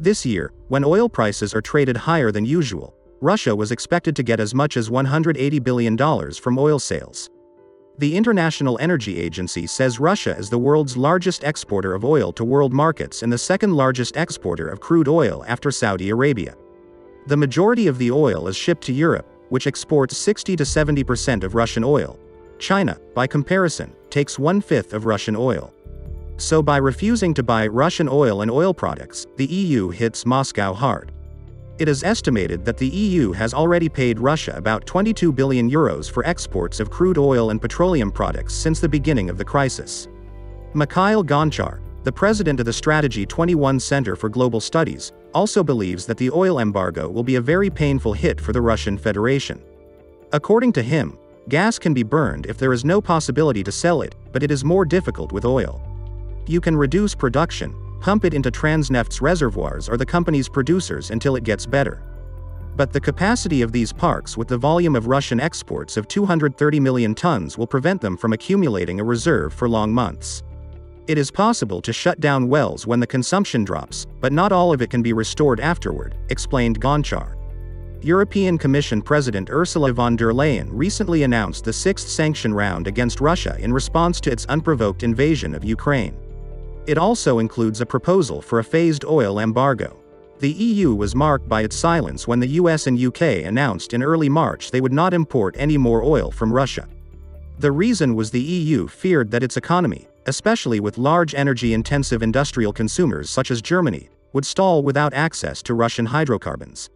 This year, when oil prices are traded higher than usual, Russia was expected to get as much as $180 billion from oil sales. The International Energy Agency says Russia is the world's largest exporter of oil to world markets and the second largest exporter of crude oil after Saudi Arabia. The majority of the oil is shipped to Europe, which exports 60 to 70% of Russian oil. China, by comparison, takes 1/5 of Russian oil. So by refusing to buy Russian oil and oil products, the EU hits Moscow hard. It is estimated that the EU has already paid Russia about €22 billion for exports of crude oil and petroleum products since the beginning of the crisis. Mikhail Gonchar, the president of the Strategy 21 Center for Global Studies, also believes that the oil embargo will be a very painful hit for the Russian Federation. According to him, gas can be burned if there is no possibility to sell it, but it is more difficult with oil. You can reduce production, pump it into Transneft's reservoirs or the company's producers until it gets better. But the capacity of these parks with the volume of Russian exports of 230 million tons will prevent them from accumulating a reserve for long months. It is possible to shut down wells when the consumption drops, but not all of it can be restored afterward, explained Gonchar. European Commission President Ursula von der Leyen recently announced the sixth sanction round against Russia in response to its unprovoked invasion of Ukraine. It also includes a proposal for a phased oil embargo. The EU was marked by its silence when the US and UK announced in early March they would not import any more oil from Russia. The reason was the EU feared that its economy, especially with large energy-intensive industrial consumers such as Germany, would stall without access to Russian hydrocarbons.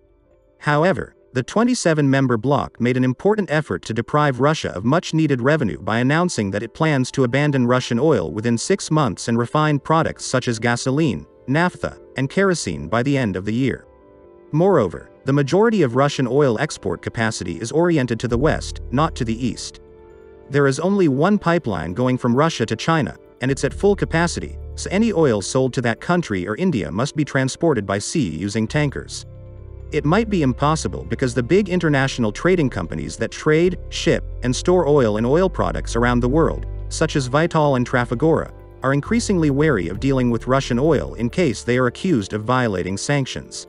However, the 27-member bloc made an important effort to deprive Russia of much-needed revenue by announcing that it plans to abandon Russian oil within 6 months and refined products such as gasoline, naphtha, and kerosene by the end of the year. Moreover, the majority of Russian oil export capacity is oriented to the west, not to the east. There is only one pipeline going from Russia to China, and it's at full capacity, so any oil sold to that country or India must be transported by sea using tankers. It might be impossible because the big international trading companies that trade, ship, and store oil and oil products around the world, such as Vitol and Trafigura, are increasingly wary of dealing with Russian oil in case they are accused of violating sanctions.